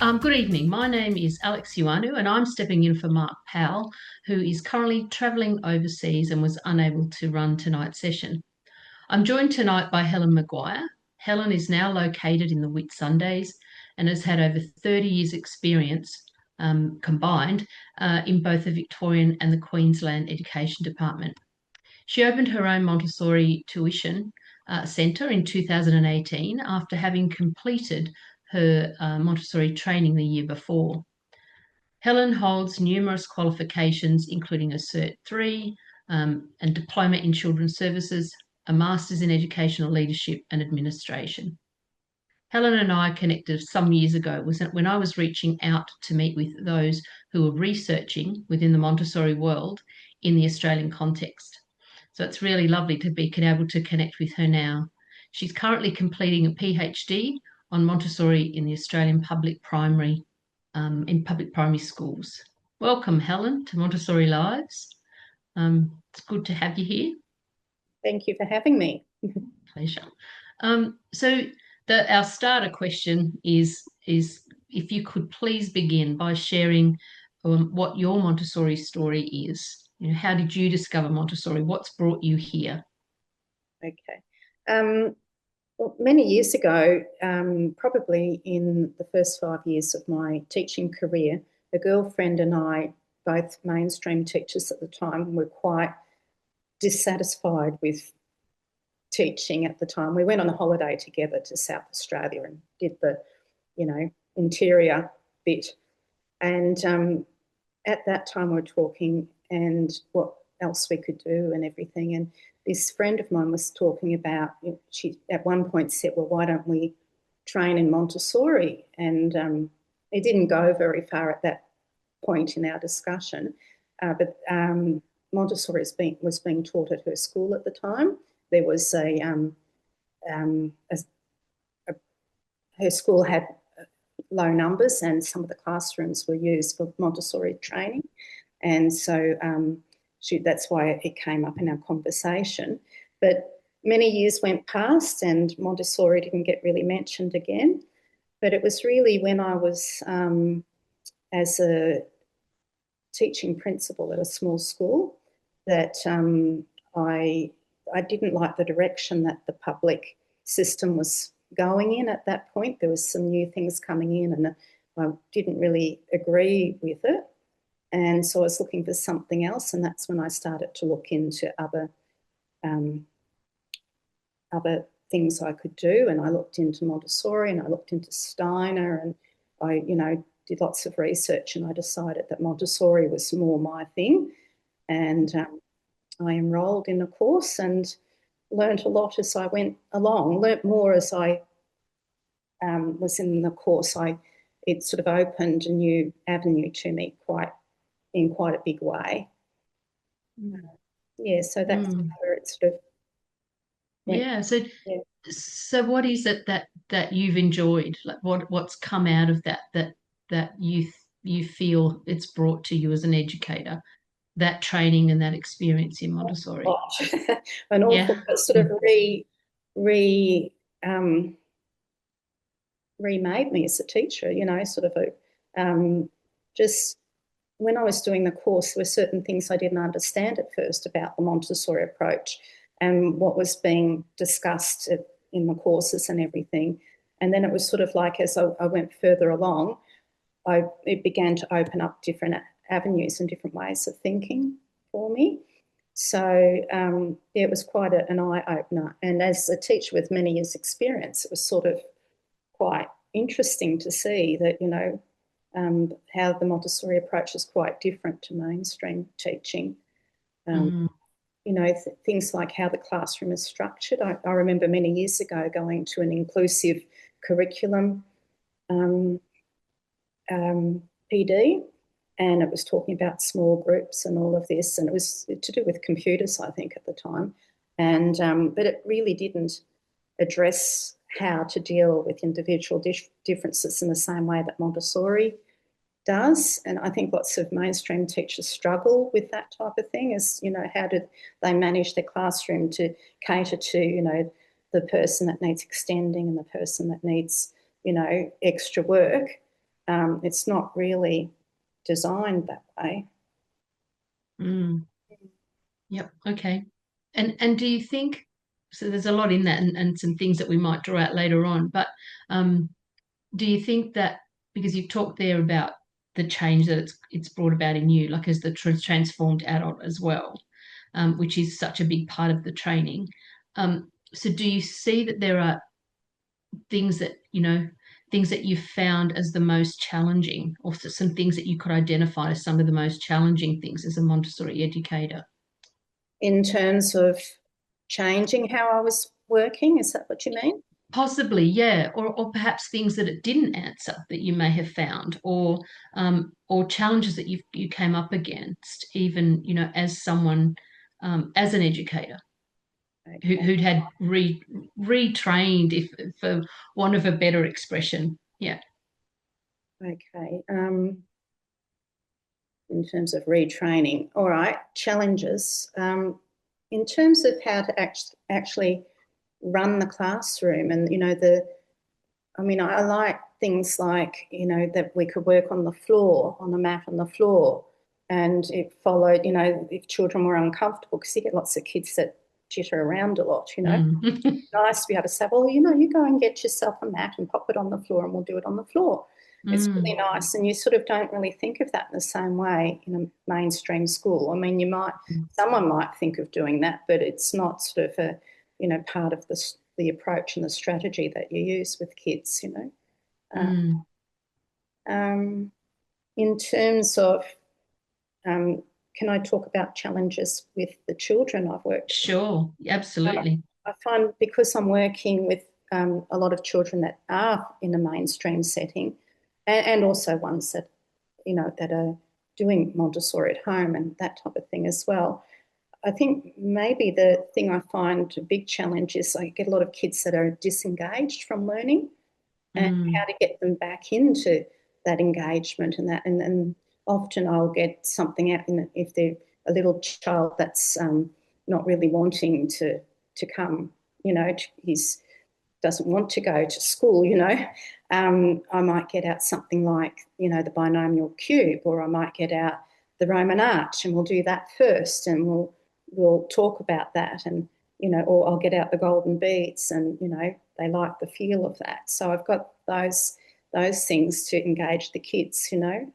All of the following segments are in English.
Good evening. My name is Alex Ioanu, and I'm stepping in for Mark Powell, who is currently travelling overseas and was unable to run tonight's session. I'm joined tonight by Helen Mcguire. Helen is now located in the Whitsundays and has had over 30 years' experience combined in both the Victorian and the Queensland Education Department. She opened her own Montessori tuition centre in 2018 after having completed her Montessori training the year before. Helen holds numerous qualifications, including a Cert 3 and Diploma in Children's Services, a Master's in Educational Leadership and Administration. Helen and I connected some years ago when I was reaching out to meet with those who were researching within the Montessori world in the Australian context. So it's really lovely to be able to connect with her now. She's currently completing a PhD on Montessori in the Australian in public primary schools. Welcome, Helen, to Montessori Lives. It's good to have you here. Thank you for having me. Pleasure. So our starter question is if you could please begin by sharing what your Montessori story is. How did you discover Montessori? What's brought you here? Okay. Well, many years ago, probably in the first 5 years of my teaching career, a girlfriend and I, both mainstream teachers at the time, were quite dissatisfied with teaching at the time. We went on a holiday together to South Australia and did the, interior bit. And at that time we were talking and what else we could do and everything. And this friend of mine was talking about, she at one point said, well, why don't we train in Montessori? And it didn't go very far at that point in our discussion. But Montessori was being taught at her school at the time. There was her school had low numbers and some of the classrooms were used for Montessori training. And so that's why it came up in our conversation. But many years went past and Montessori didn't get really mentioned again. But it was really when I was as a teaching principal at a small school that I didn't like the direction that the public system was going in at that point. There was some new things coming in and I didn't really agree with it. And so I was looking for something else, and that's when I started to look into other things I could do. And I looked into Montessori and I looked into Steiner and I, did lots of research, and I decided that Montessori was more my thing. And I enrolled in a course and learned a lot as I went along, learnt more as I was in the course. It sort of opened a new avenue to me in quite a big way. Yeah, so that's where it sort of went. Yeah, so what is it that you've enjoyed? Like what's come out of that you feel it's brought to you as an educator, that training and that experience in Montessori? An awful sort of remade me as a teacher, just when I was doing the course, there were certain things I didn't understand at first about the Montessori approach and what was being discussed in the courses and everything. And then it was sort of like as I went further along, it began to open up different avenues and different ways of thinking for me. So it was quite an eye-opener. And as a teacher with many years' experience, it was sort of quite interesting to see that, how the Montessori approach is quite different to mainstream teaching. Things like how the classroom is structured. I remember many years ago going to an inclusive curriculum PD, and it was talking about small groups and all of this, and it was to do with computers, I think, at the time. And but it really didn't address how to deal with individual differences in the same way that Montessori does. And I think lots of mainstream teachers struggle with that type of thing, is, how do they manage their classroom to cater to, the person that needs extending and the person that needs, extra work. It's not really designed that way. Mm. Yep. Okay. And do you think so? There's a lot in that, and some things that we might draw out later on. But um, do you think that because you've talked there about the change that it's brought about in you, like as the transformed adult as well, which is such a big part of the training. So do you see that there are things that things that you've found as the most challenging, or some things that you could identify as some of the most challenging things as a Montessori educator? In terms of changing how I was working, is that what you mean? Possibly, yeah, or perhaps things that it didn't answer that you may have found, or challenges that you came up against, even as someone as an educator Okay. who'd had retrained, if for want of a better expression. Yeah. Okay. In terms of retraining, all right, challenges. In terms of how to actually run the classroom, and I mean, I like things like, that we could work on the floor, on the mat on the floor. And it followed, if children were uncomfortable, because you get lots of kids that jitter around a lot, Mm. nice to be able to say, well, you go and get yourself a mat and pop it on the floor and we'll do it on the floor. It's really Mm. nice. And you sort of don't really think of that in the same way in a mainstream school. I mean, someone might think of doing that, but it's not sort of part of the approach and the strategy that you use with kids. Uh, Mm. um, in terms of, um, can I talk about challenges with the children I've worked with? Sure, absolutely. I find because I'm working with a lot of children that are in a mainstream setting, and also ones that that are doing Montessori at home and that type of thing as well. I think maybe the thing I find a big challenge is I get a lot of kids that are disengaged from learning, and Mm. how to get them back into that engagement and that. And often I'll get something out if they're a little child that's not really wanting to come, he's doesn't want to go to school. I might get out something like, the binomial cube, or I might get out the Roman arch, and we'll do that first, and we'll talk about that, and or I'll get out the golden beads, and they like the feel of that. So I've got those things to engage the kids.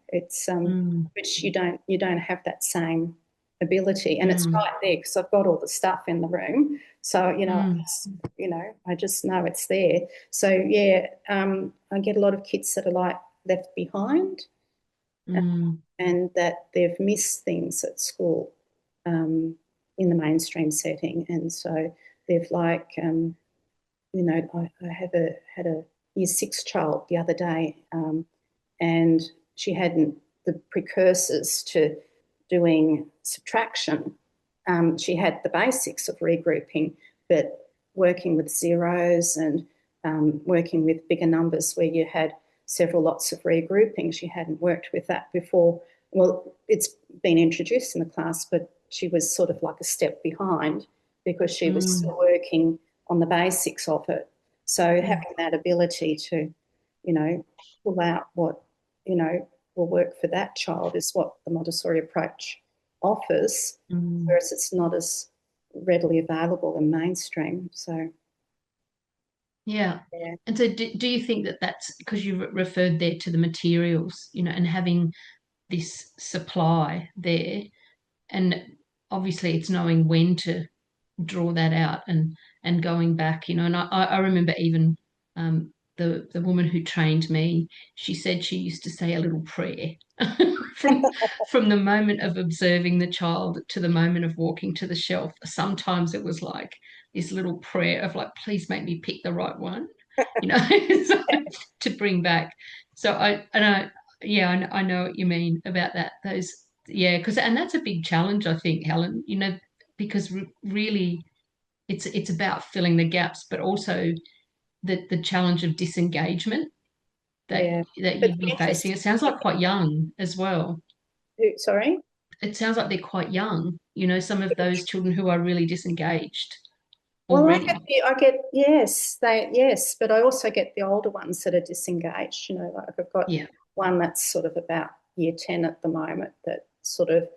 It's Mm. which you don't have that same ability, and it's Mm. right there because I've got all the stuff in the room. So Mm. I just know it's there. So yeah, I get a lot of kids that are like left behind, Mm. and that they've missed things at school, um, in the mainstream setting, and so they've like, I had a year 6 child the other day, and she hadn't the precursors to doing subtraction. She had the basics of regrouping, but working with zeros and working with bigger numbers where you had several lots of regrouping, she hadn't worked with that before. Well, it's been introduced in the class, but she was sort of like a step behind because she was Mm. still working on the basics of it. So having that ability to, pull out what, will work for that child is what the Montessori approach offers, Mm. whereas it's not as readily available in mainstream. So, Yeah. yeah, And so do you think that that's because you referred there to the materials, and having this supply there, and obviously it's knowing when to draw that out, and going back, and I remember even the woman who trained me, she said she used to say a little prayer from from the moment of observing the child to the moment of walking to the shelf. Sometimes it was like this little prayer of like, please make me pick the right one, so, to bring back. So yeah, I know what you mean about that. Those, yeah, and that's a big challenge, I think, Helen, because really it's about filling the gaps, but also the challenge of disengagement that yeah. that But you'd the be facing. interesting, It sounds like quite young as well. sorry? It sounds like they're quite young, some of those children who are really disengaged Well, already. yes, but I also get the older ones that are disengaged. Like I've got Yeah. one that's sort of about year 10 at the moment that sort of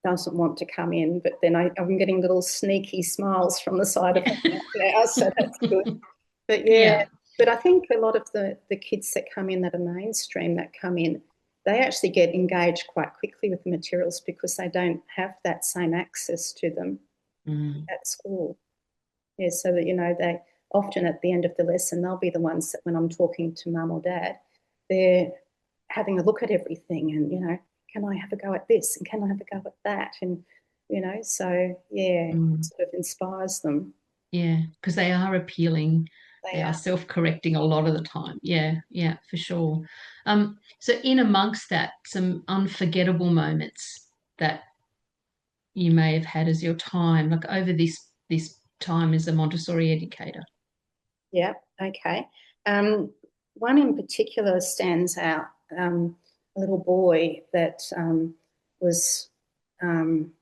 doesn't want to come in, but then I'm getting little sneaky smiles from the side of her mouth now, so that's good. But yeah, Yeah. but I think a lot of the kids that come in that are mainstream that come in, they actually get engaged quite quickly with the materials because they don't have that same access to them Mm. at school. Yeah, so that, they often at the end of the lesson, they'll be the ones that when I'm talking to mum or dad, they're having a look at everything and, can I have a go at this? And can I have a go at that? And, so yeah, it Mm. sort of inspires them. Yeah, because they are appealing. They They are are. self-correcting a lot of the time. Yeah, yeah, for sure. So in amongst that, some unforgettable moments that you may have had as your time, like over this time as a Montessori educator. Yeah, okay. Um, One in particular stands out. A little boy that was um,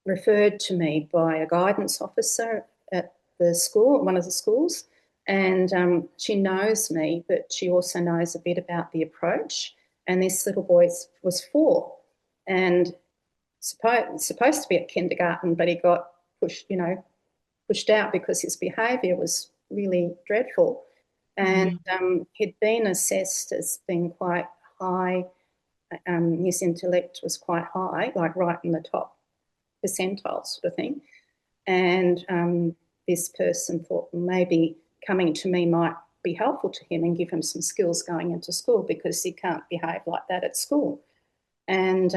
referred to me by a guidance officer at the school, one of the schools, and she knows me, but she also knows a bit about the approach. And this little boy was 4, and supposed to be at kindergarten, but he got pushed out because his behaviour was really dreadful. And Mm. he'd been assessed as being quite high. His intellect was quite high, like right in the top percentile sort of thing. And this person thought, well, maybe coming to me might be helpful to him and give him some skills going into school because he can't behave like that at school. And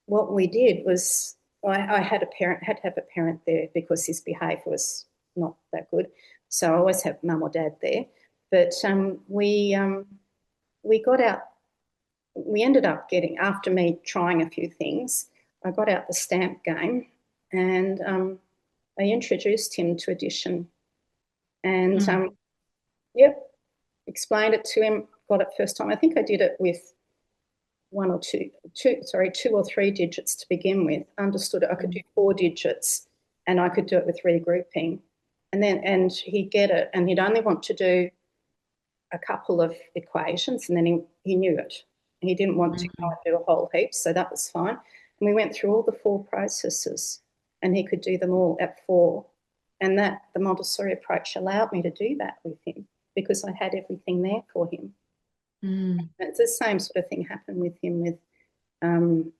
what we did was I had to have a parent there because his behaviour was not that good. So I always have mum or dad there. But we got out. We ended up getting, after me trying a few things, I got out the stamp game, and I introduced him to addition. And Mm. yep, explained it to him. Got it first time. I think I did it with two or three digits to begin with. Understood it. I could do 4 digits, and I could do it with regrouping, and he'd get it, and he'd only want to do a couple of equations, and then he knew it. He didn't want to go Mm. and do a whole heap, so that was fine. And we went through all the 4 processes, and he could do them all at 4. And that the Montessori approach allowed me to do that with him because I had everything there for him. Mm. It's the same sort of thing happened with him with um,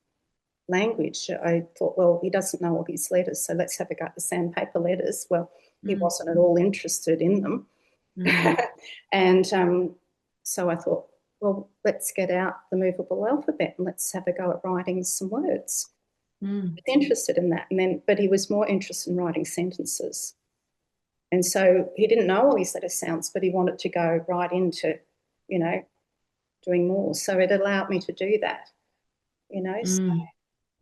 language. I thought, well, he doesn't know all his letters, so let's have a go at the sandpaper letters. Well, he Mm. wasn't at all interested in them. Mm. And so I thought, well, let's get out the movable alphabet and let's have a go at writing some words. Mm. He's interested in that. But he was more interested in writing sentences. And so he didn't know all his letter sounds, but he wanted to go right into, you know, doing more. So it allowed me to do that. So, Mm.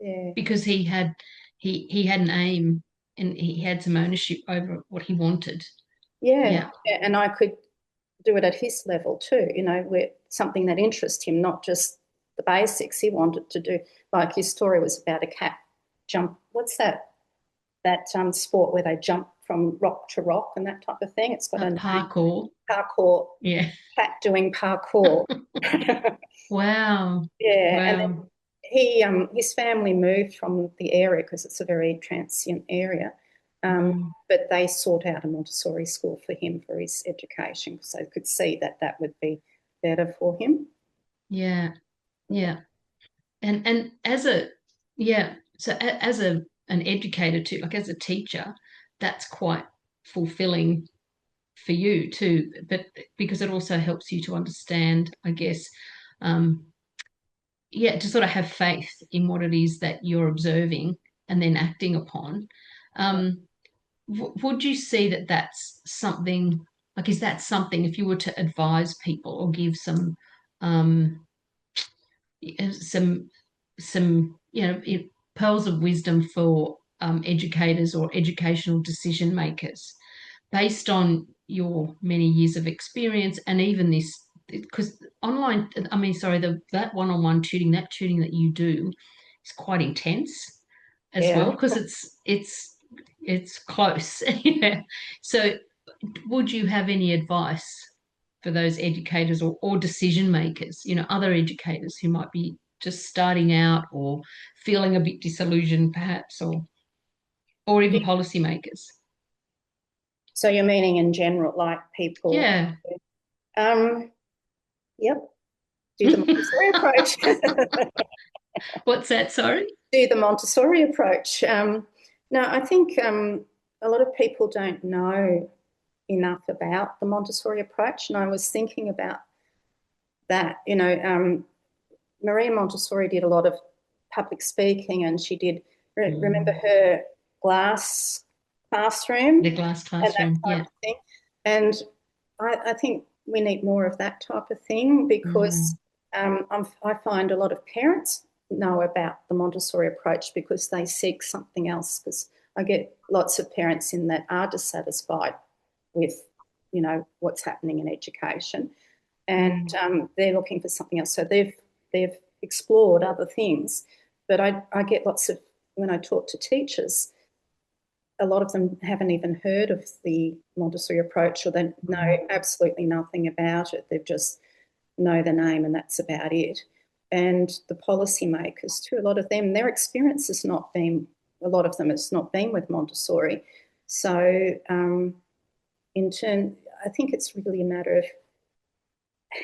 yeah. Because he had an aim and he had some ownership over what he wanted. Yeah. Yeah. Yeah. And I could do it at his level too, with something that interests him, not just the basics. He wanted to do, like his story was about a cat jump. What's that? That sport where they jump from rock to rock and that type of thing. It's got a name. Parkour. Parkour. Yeah. Cat doing parkour. Wow. Yeah, and then Wow. his family moved from the area because it's a very transient area. Mm. But they sought out a Montessori school for him for his education because they could see that that would be better for him. Yeah. Yeah, Yeah. And as a yeah, so as an educator too, like as a teacher, that's quite fulfilling for you too. But because it also helps you to understand, I guess, um, yeah, to sort of have faith in what it is that you're observing and then acting upon. yeah, Um, would you see that that's something like, is that something if you were to advise people or give um, some pearls of wisdom for educators or educational decision makers based on your many years of experience and even this because online I mean sorry that one-on-one tutoring that tutoring that you do is quite intense as well yeah. because it's close yeah so would you have any advice for those educators or decision makers, other educators who might be just starting out or feeling a bit disillusioned perhaps, or even policymakers? So you're meaning in general, like people? Yeah. Um, yep. Do the Montessori approach. What's that, sorry? Do the Montessori approach. No, I think a lot of people don't know enough about the Montessori approach, and I was thinking about that. Maria Montessori did a lot of public speaking, and she did. Remember her glass The classroom glass and that classroom, type yeah. of thing. And I think we need more of that type of thing because I find a lot of parents know about the Montessori approach because they seek something else. Because I get lots of parents in that are dissatisfied with, what's happening in education, and they're looking for something else. So they've explored other things, but I get lots of when I talk to teachers a lot of them haven't even heard of the Montessori approach or they know absolutely nothing about it. They just know the name and that's about it. And the policymakers too, a lot of them, their experience has not been, a lot of them it's not been with Montessori. So in turn, I think it's really a matter of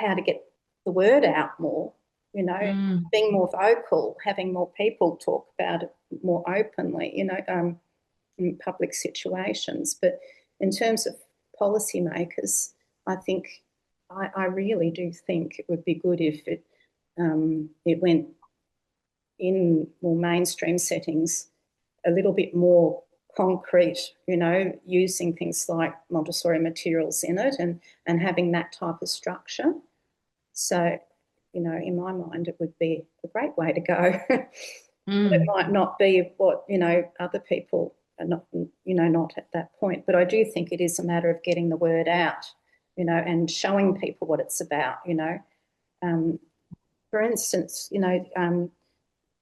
how to get the word out more, being more vocal, having more people talk about it more openly, in public situations. But in terms of policymakers, I think I really do think it would be good if it went in more mainstream settings, a little bit more concrete, using things like Montessori materials in it and having that type of structure. So, in my mind, it would be a great way to go. But it might not be what, other people are not, not at that point. But I do think it is a matter of getting the word out, and showing people what it's about. For instance,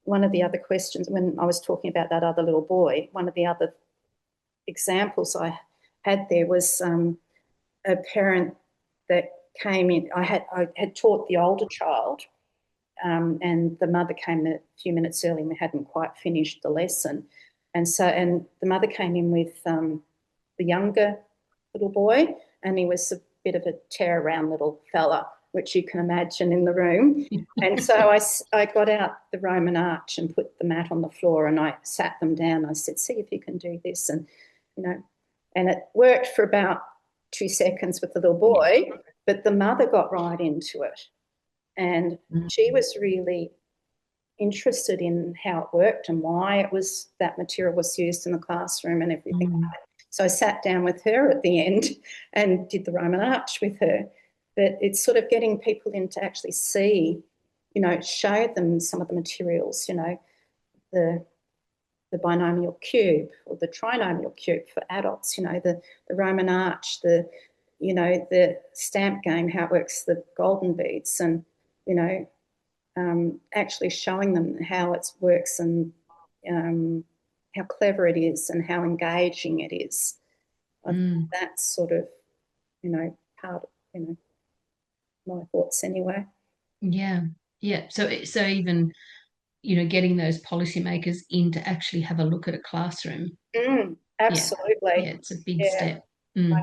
one of the other questions when I was talking about that other little boy, one of the other examples I had there was a parent that came in. I had taught the older child, and the mother came a few minutes early and we hadn't quite finished the lesson. And the mother came in with the younger little boy, and he was a bit of a tear around little fella, which you can imagine in the room. And so I got out the Roman arch and put the mat on the floor and I sat them down. I said, see if you can do this. And, and it worked for about 2 seconds with the little boy, but the mother got right into it. And she was really interested in how it worked and why it was that material was used in the classroom and everything. So I sat down with her at the end and did the Roman arch with her. But it's sort of getting people in to actually see, show them some of the materials, the binomial cube or the trinomial cube for adults, the Roman arch, the stamp game, how it works, the golden beads, and actually showing them how it works and how clever it is and how engaging it is. I think that's sort of, part of, my thoughts anyway. Yeah. Yeah. So even, getting those policymakers in to actually have a look at a classroom. Yeah. Absolutely. Yeah, it's a big Yeah, step. Mm.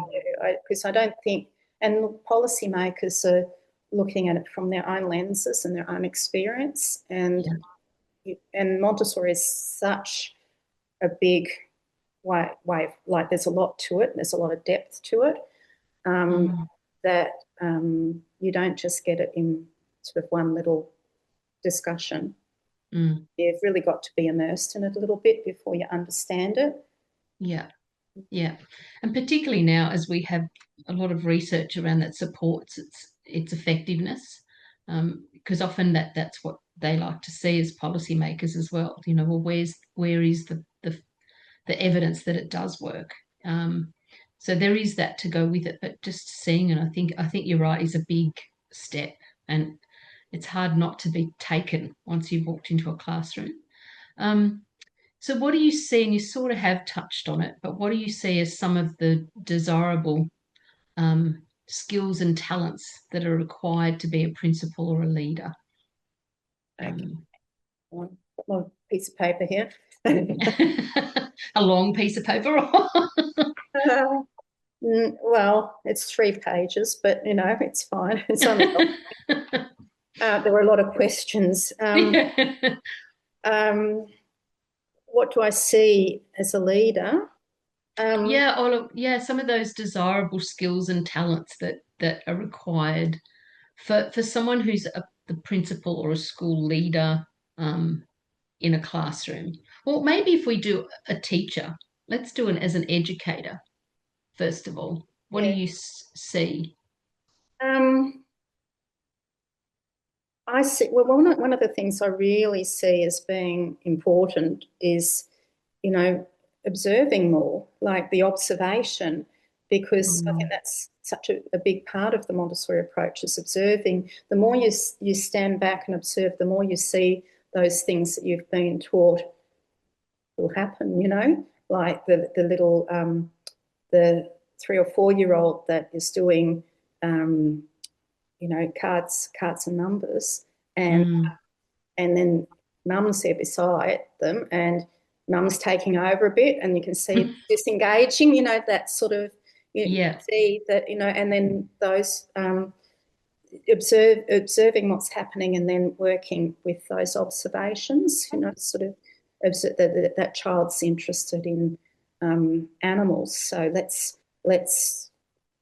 because I don't think, and policymakers are looking at it from their own lenses and their own experience, and Montessori is such a big way, like there's a lot to it, there's a lot of depth to it, that you don't just get it in sort of one little discussion. You've really got to be immersed in it a little bit before you understand it. Yeah. Yeah. And particularly now as we have a lot of research around that supports its effectiveness, because often that's what they like to see as policymakers as well. Well, where is the evidence that it does work? So there is that to go with it, but just seeing it, I think you're right, is a big step, and it's hard not to be taken once you've walked into a classroom. So what do you see, and you sort of have touched on it, but what do you see as some of the desirable skills and talents that are required to be a principal or a leader? Okay. Um, One more piece of paper here. a long piece of paper. Uh, well, it's 3 pages, but it's fine. It's only there were a lot of questions. Yeah. Um, what do I see as a leader? Um, Yeah, some of those desirable skills and talents that are required for someone who's the principal or a school leader um, in a classroom. Well, maybe if we do a teacher, let's do it as an educator first of all. What do yeah. you see? Um, I see. Well, one of the things I really see as being important is, you know, observing more, like the observation, because I think Mm, that's such a big part of the Montessori approach is observing. The more you stand back and observe, the more you see those things that you've been taught will happen. Like the little the 3 or 4 year old that is doing cards and numbers, and mm, and then mum's there beside them, and mum's taking over a bit, and you can see disengaging, that sort of, you yeah. see that, and then those observing what's happening and then working with those observations, sort of observe that child's interested in animals. So let's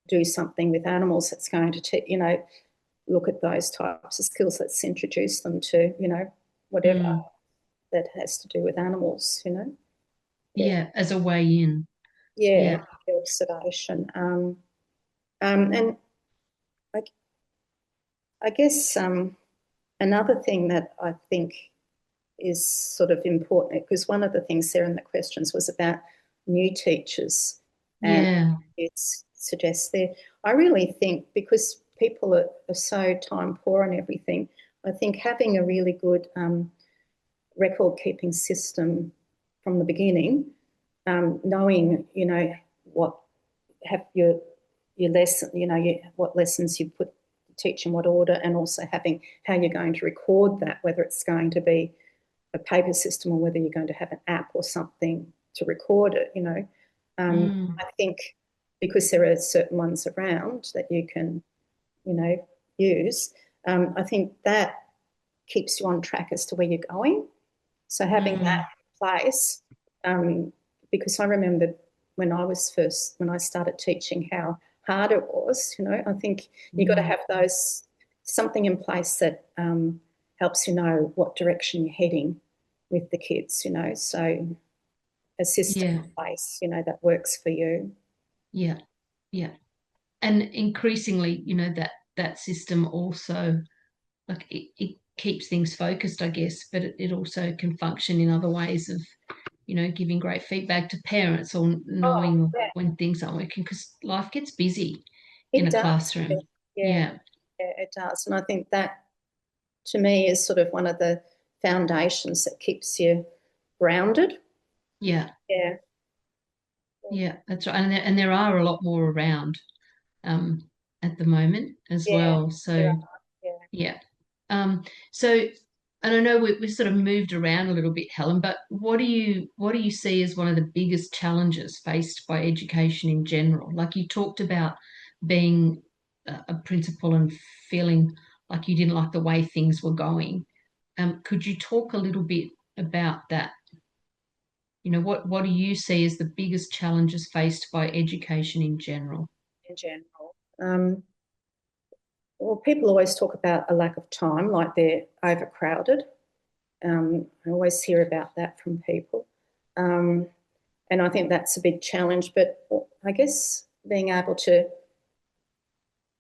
do something with animals that's going to, look at those types of skills. Let's introduce them to, whatever Mm, that has to do with animals. Yeah, yeah, as a way in. yeah, Yeah. observation. And I, I guess another thing that I think is sort of important, because one of the things there in the questions was about new teachers, and Yeah. it suggests there. I really think because people are so time poor and everything, I think having a really good record keeping system from the beginning, knowing, what have your lesson, what lessons you teach in what order, and also having how you're going to record that, whether it's going to be a paper system or whether you're going to have an app or something to record it. Mm, I think because there are certain ones around that you can, use, I think that keeps you on track as to where you're going. So having that mm, in place, um, because I remember when I started teaching, how hard it was. I think you've got to mm, have those something in place that helps you know what direction you're heading with the kids. So a system yeah. in place, that works for you. Yeah. Yeah. And increasingly, that system also like it keeps things focused, I guess, but it also can function in other ways of, giving great feedback to parents or Oh, knowing yeah, when things aren't working because life gets busy in it a does. classroom. Yeah, Yeah. yeah, it does. And I think that to me is sort of one of the foundations that keeps you grounded. Yeah. Yeah. Yeah. That's right. And there are a lot more around um, at the moment as Yeah, well. there So, are. Yeah. yeah. Um, so, and I know we sort of moved around a little bit, Helen, but what do you see as one of the biggest challenges faced by education in general? Like you talked about being a principal and feeling like you didn't like the way things were going. Could you talk a little bit about that? What do you see as the biggest challenges faced by education in general? In general. Well, people always talk about a lack of time, like they're overcrowded. I always hear about that from people. Um, and I think that's a big challenge. But I guess being able to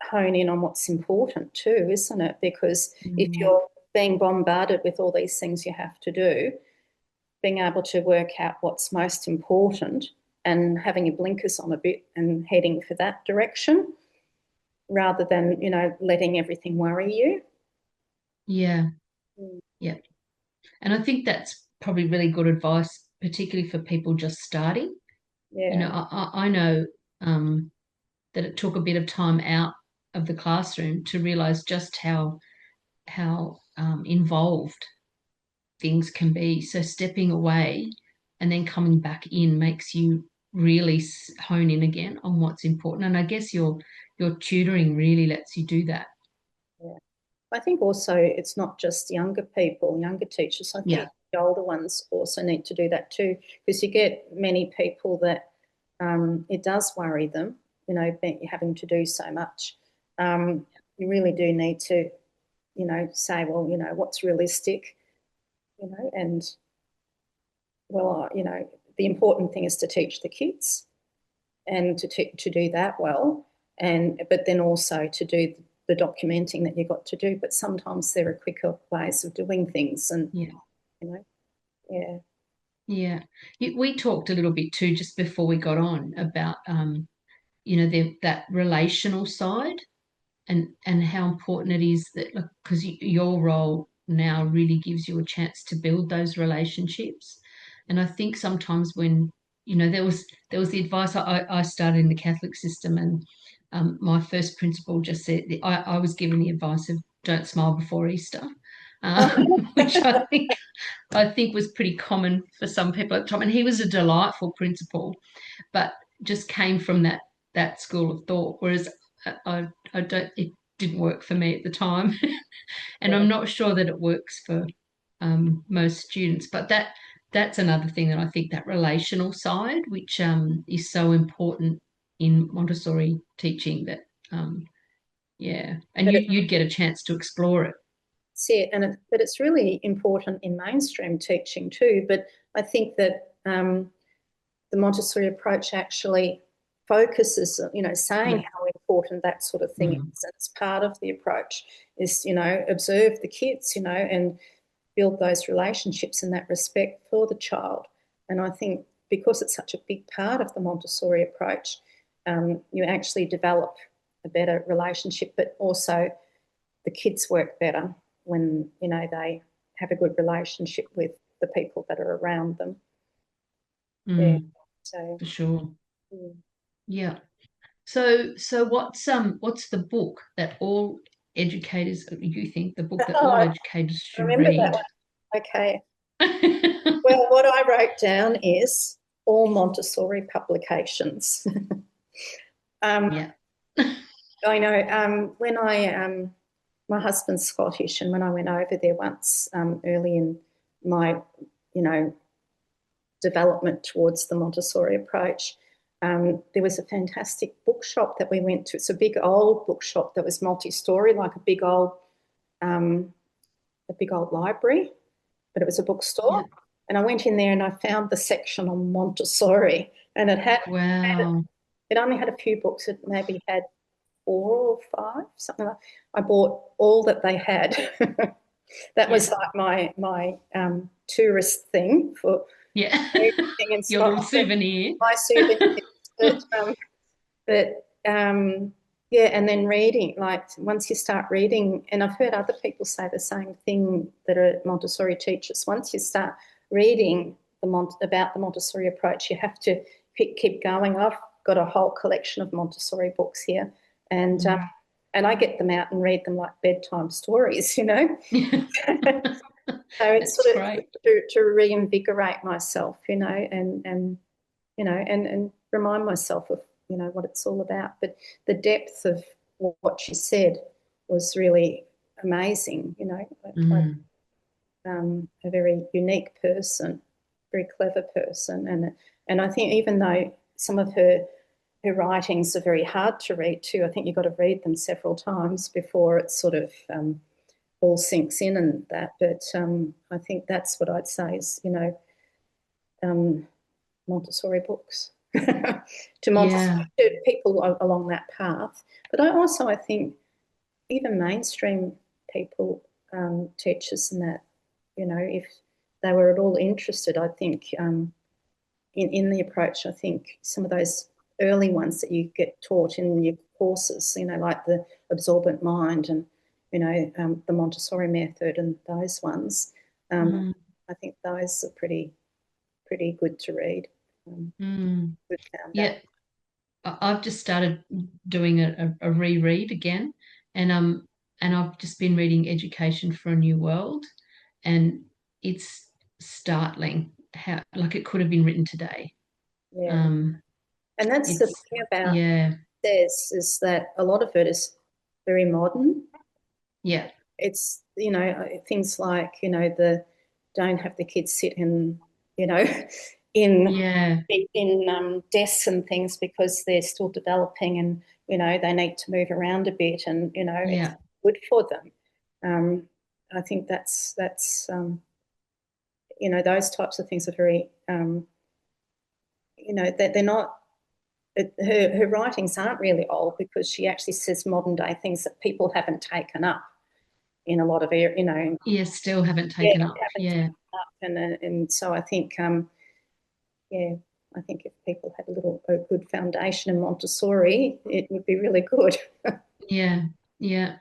hone in on what's important too, isn't it? Because if Mm, you're being bombarded with all these things you have to do, being able to work out what's most important and having your blinkers on a bit and heading for that direction rather than, letting everything worry you. yeah, Mm. yeah. And I think that's probably really good advice, particularly for people just starting. Yeah. I know um, that it took a bit of time out of the classroom to realize just how involved things can be. So stepping away and then coming back in makes you really hone in again on what's important. And I guess your tutoring really lets you do that. Yeah. I think also it's not just younger people, younger teachers. I Yeah. think the older ones also need to do that too, because you get many people that it does worry them, having to do so much. You really do need to, say, well, what's realistic, and well, the important thing is to teach the kids and to do that well, and but then also to do the documenting that you've got to do. But sometimes there are quicker ways of doing things, and Yeah. you know, yeah, Yeah. We talked a little bit too just before we got on about that relational side and how important it is that because your role now really gives you a chance to build those relationships. And I think sometimes when there was the advice I started in the Catholic system, and my first principal just said I was given the advice of don't smile before Easter, which I think was pretty common for some people at the time. And he was a delightful principal, but just came from that school of thought. Whereas I don't, it didn't work for me at the time, and yeah. I'm not sure that it works for most students. But that's another thing that I think, that relational side, which is so important in Montessori teaching. That yeah, and But you'd get a chance to explore it. but it's really important in mainstream teaching too. But I think that the Montessori approach actually focuses, saying Yeah. how important that sort of thing Mm. is. And it's part of the approach is, observe the kids, and build those relationships and that respect for the child. And I think because it's such a big part of the Montessori approach, you actually develop a better relationship, but also the kids work better when, they have a good relationship with the people that are around them. Yeah. Mm, So, for sure. mm. Yeah. So what's the book that all educators, you think the book that Oh, all I educators should remember that read? one. Okay. Well, what I wrote down is all Montessori publications. um, Yeah. I know when my husband's Scottish, and when I went over there once early in my, you know, development towards the Montessori approach, there was a fantastic bookshop that we went to. It's a big old bookshop that was multi-story, like um, a big old library, but it was a bookstore. Yeah. And I went in there and I found the section on Montessori, and Wow. it only had a few books. It maybe had 4 or 5, something like that. I bought all that they had. That Yeah. was like my tourist thing for Yeah. everything in Your little Scotland. souvenir. My souvenir. But, yeah, and then reading, like once you start reading, and I've heard other people say the same thing that are Montessori teachers. Once you start reading about the Montessori approach, you have to keep going. I've got a whole collection of Montessori books here, and Mm. I get them out and read them like bedtime stories, So it's That's sort of great. to reinvigorate myself, and remind myself of, what it's all about. But the depth of what she said was really amazing, like Mm. a very unique person, very clever person. And I think even though some of her writings are very hard to read too, I think you've got to read them several times before it sort of all sinks in and that. But I think that's what I'd say is, um, Montessori books to Yeah. Montessori, to people along that path. But I think even mainstream people, teachers and that, if they were at all interested, I think in the approach, I think some of those early ones that you get taught in your courses, like the absorbent mind and, the Montessori method and those ones, Mm. I think those are pretty good to read. Um, Mm. good foundation. Yeah. I've just started doing a reread again, and I've just been reading Education for a New World, and it's startling how like it could have been written today. Yeah. Um, And that's the it's thing about yeah, this, is that a lot of it is very modern. yeah, It's, things like, the don't have the kids sit in, in yeah, desks and things because they're still developing, and, they need to move around a bit, and, it's yeah, good for them. Um, I think those types of things are very, that they're not, her writings aren't really old, because she actually says modern day things that people haven't taken up in a lot of areas, yeah. Still haven't yeah, taken up. haven't Yeah, taken up, and so I think, yeah, I think if people had a good foundation in Montessori, it would be really good. yeah, yeah.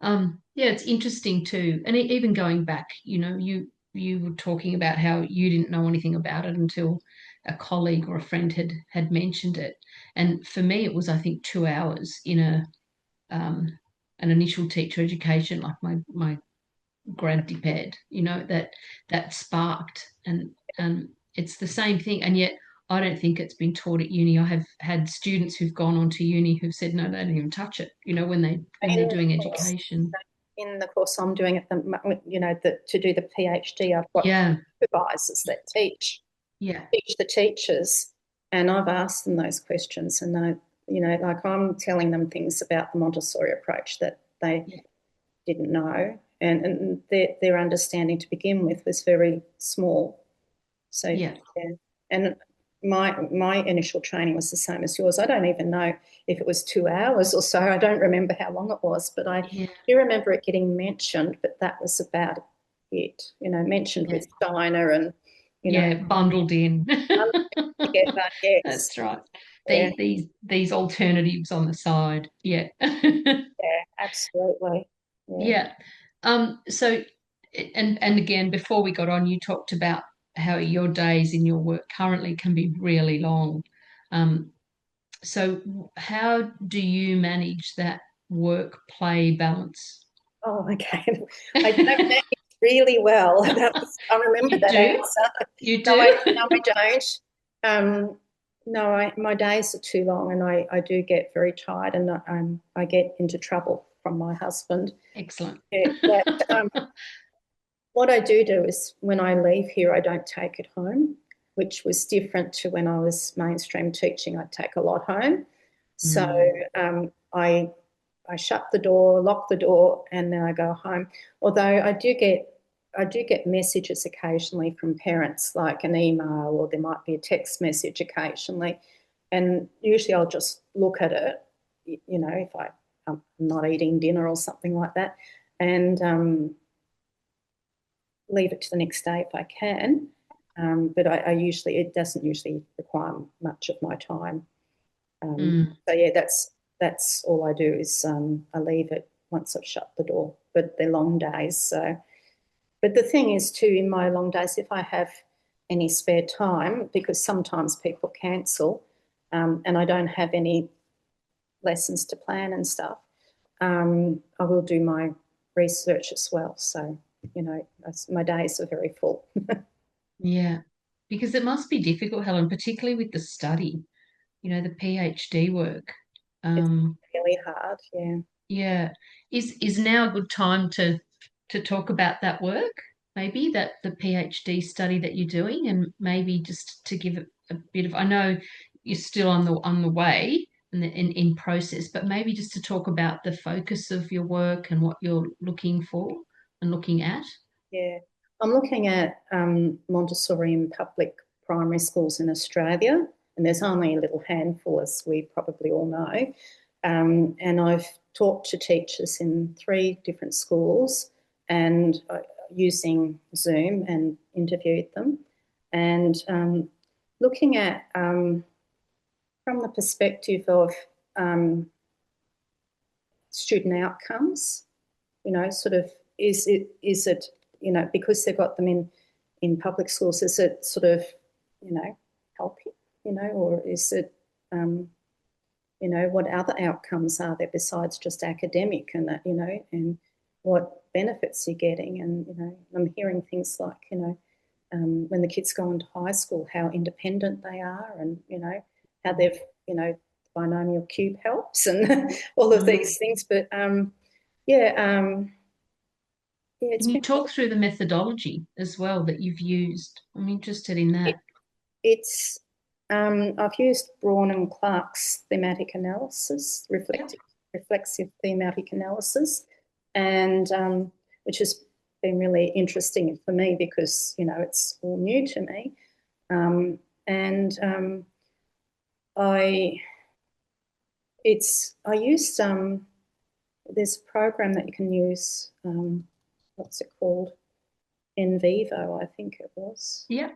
Yeah, it's interesting too. And even going back, you were talking about how you didn't know anything about it until a colleague or a friend had mentioned it. And for me, it was, I think, 2 hours in um, an initial teacher education, like my granddad, that sparked. And it's the same thing. And yet I don't think it's been taught at uni. I have had students who've gone on to uni who've said no, they don't even touch it, when they're In the doing course, education. in the course I'm doing at to do the PhD, I've got Yeah, supervisors that yeah, teach the teachers, and I've asked them those questions, and like I'm telling them things about the Montessori approach that they yeah, didn't know, and their understanding to begin with was very small. So yeah, yeah, and my initial training was the same as yours. I don't even know if it was 2 hours or so. I don't remember how long it was, but I yeah, do remember it getting mentioned. But that was about it. Mentioned yeah, with China and yeah, bundled in. together. Yes, That's right. yeah, These alternatives on the side. Yeah. yeah, absolutely. Yeah. Yeah. So, and again, before we got on, you talked about how your days in your work currently can be really long. So how do you manage that work-play balance? Oh, okay. I don't manage really well. I remember You that do? answer. You No, do? I don't. No, my days are too long, and I do get very tired, and I get into trouble from my husband. Excellent. Yeah, what I do is, when I leave here, I don't take it home, which was different to when I was mainstream teaching. I'd take a lot home. So Mm, I shut the door, lock the door, and then I go home. Although I do get messages occasionally from parents, like an email, or there might be a text message occasionally, and usually I'll just look at it, if I'm not eating dinner or something like that, and leave it to the next day if I can. But it doesn't usually require much of my time. mm, So yeah, that's all I do, is I leave it once I've shut the door. But they're long days, so. But the thing is too, in my long days, if I have any spare time, because sometimes people cancel, and I don't have any lessons to plan and stuff, I will do my research as well. So my days are very full. yeah. Because it must be difficult, Helen, particularly with the study, the PhD work. It's Um, really hard. Yeah. yeah. Is now a good time to talk about that work? Maybe that the PhD study that you're doing, and maybe just to give it a bit of, I know you're still on the way and in process, but maybe just to talk about the focus of your work and what you're looking for and looking at. Yeah, I'm looking at Montessori in public primary schools in Australia, and there's only a little handful, as we probably all know. And I've talked to teachers in 3 different schools, and using Zoom, and interviewed them, and looking at, from the perspective of um, student outcomes. Sort of, is it because they've got them in public schools, is it sort of, helping, or is it, um, what other outcomes are there besides just academic, and that, and what benefits you're getting. And, I'm hearing things like, when the kids go into high school, how independent they are, and, how they've, binomial cube helps and all of these things. But yeah, yeah, it's Can you been, talk through the methodology as well that you've used? I'm interested in it, that. it's, I've used Braun and Clark's thematic analysis, Yep. reflexive thematic analysis, and which has been really interesting for me because, it's all new to me. And I I used there's a program that you can use. What's it called? In Vivo, I think it was. Yep.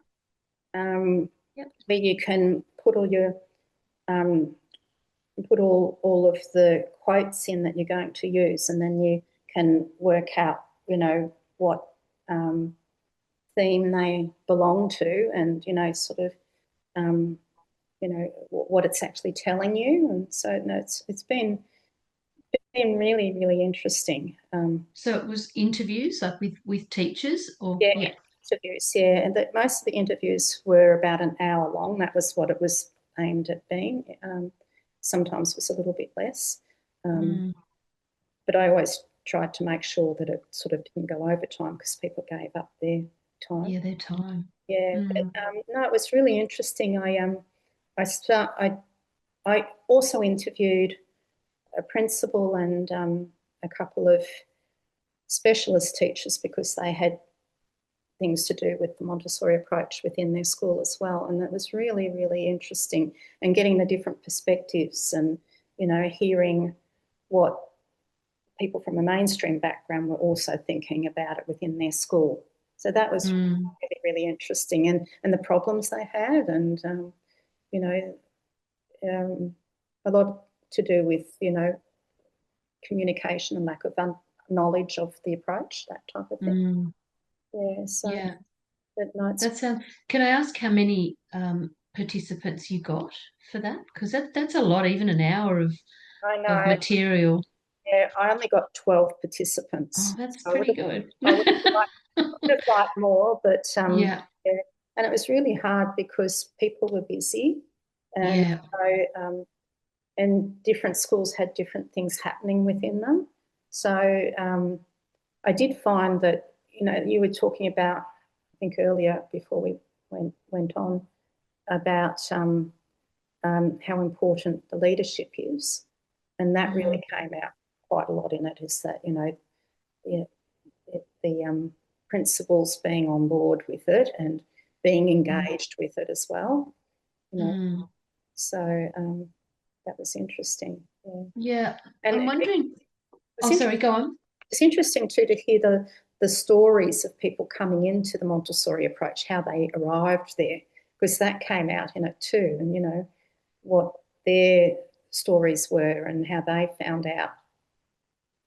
Um, Yep. where you can put all your um, put all of the quotes in that you're going to use, and then you can work out, what theme they belong to, and, sort of um, what it's actually telling you. And so, no, it's been really, really interesting. So it was interviews like with teachers or Yeah, yeah. interviews, yeah, and that most of the interviews were about an hour long. That was what it was aimed at being. Sometimes it was a little bit less, um, Mm, but I always tried to make sure that it sort of didn't go over time because people gave up their time. yeah, their time. Yeah, but Mm, no, it was really interesting. I start. I also interviewed a principal and a couple of specialist teachers because they had things to do with the Montessori approach within their school as well. And that was really, really interesting, and getting the different perspectives and, hearing what people from a mainstream background were also thinking about it within their school. So that was mm, really, really interesting, and the problems they had, and, you know, a lot to do with, communication and lack of knowledge of the approach, that type of thing. mm, Yeah, so yeah. that nights. That sounds. Can I ask how many participants you got for that? Because that's a lot, even an hour I of know. material. Yeah, I only got 12 Oh, participants. that's So I would pretty have, good. I would have liked more, but Yeah, yeah. And it was really hard because people were busy, and yeah. so and different schools had different things happening within them. So I did find that, you were talking about, I think earlier before we went on, about how important the leadership is, and that Mm, really came out quite a lot in it. Is that, the, the principals being on board with it and being mm, engaged with it as well. You know, mm. so that was interesting. Yeah. Yeah, And I'm wondering. was Oh, sorry, go on. it's interesting too to hear the stories of people coming into the Montessori approach, how they arrived there, because that came out in it too, and, what their stories were and how they found out,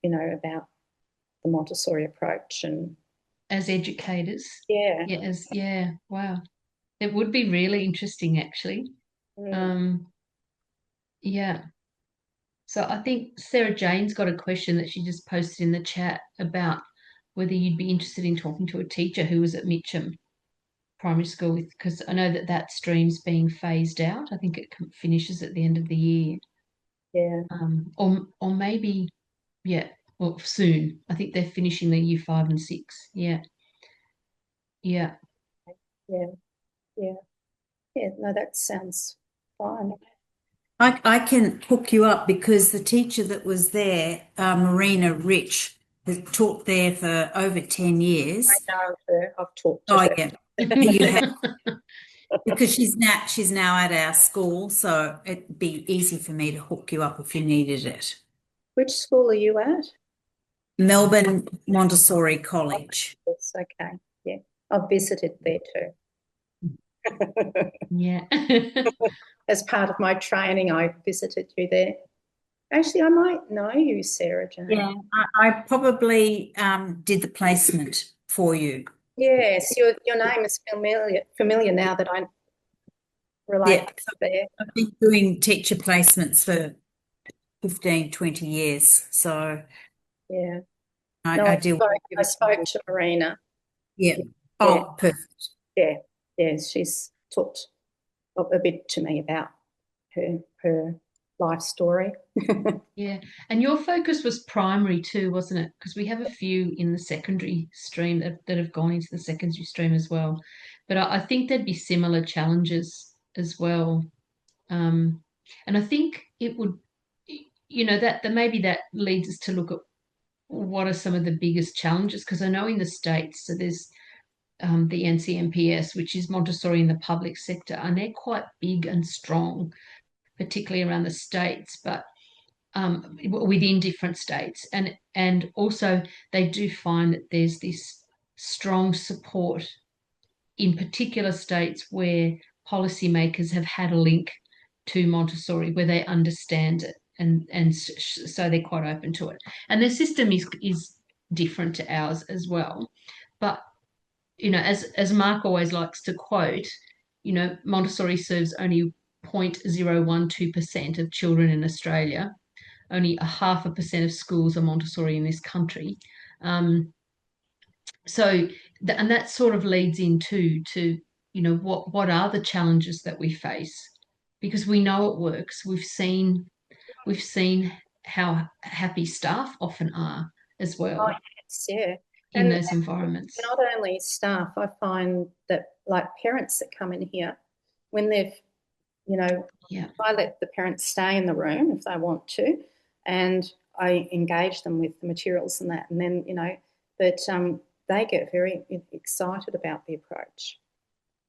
about the Montessori approach. And As educators. yeah. Yeah, wow. It would be really interesting actually. Mm, Um, yeah. So I think Sarah Jane's got a question that she just posted in the chat about whether you'd be interested in talking to a teacher who was at Mitcham Primary School with, because I know that that stream's being phased out. I think it finishes at the end of the year, yeah, or maybe yeah, well soon. I think they're finishing the year 5 and 6. Yeah, yeah. yeah, yeah, yeah. No, that sounds fine. I can hook you up because the teacher that was there, Marina Rich, has taught there for over 10 I years. know her. I've talked to Oh her. yeah, you have because she's now at our school, so it'd be easy for me to hook you up if you needed it. Which school are you at? Melbourne Montessori Oh, College. yes, okay. Yeah, I've visited there too. Yeah. As part of my training, I visited you there. Actually, I might know you, Sarah Jane. Yeah, I probably did the placement for you. Yes, your name is familiar now that I relate Yeah, there. I've been doing teacher placements for 15, 20 years. So Yeah. I, No, I deal with I spoke to Marina. yeah. Yeah, Oh, perfect. yeah, yeah. She's talked a bit to me about her life story. Yeah. And your focus was primary too, wasn't it? Because we have a few in the secondary stream that have gone into the secondary stream as well. But I think there'd be similar challenges as well. And I think it would, that maybe that leads us to look at what are some of the biggest challenges. Because I know in the States, so there's the NCMPS, which is Montessori in the public sector, and they're quite big and strong, particularly around the States. But within different states, and also they do find that there's this strong support in particular states where policymakers have had a link to Montessori, where they understand it, and so they're quite open to it. And their system is different to ours as well, but as Mark always likes to quote, Montessori serves only 0.012% of children in Australia. Only 0.5% of schools are Montessori in this country. So, and that sort of leads into what are the challenges that we face, because we know it works. We've seen how happy staff often are as Oh, well yes, yeah. in And those environments. not only staff, I find that like parents that come in here, when Yeah. I let the parents stay in the room if they want to, and I engage them with the materials and that, and then, but they get very excited about the approach.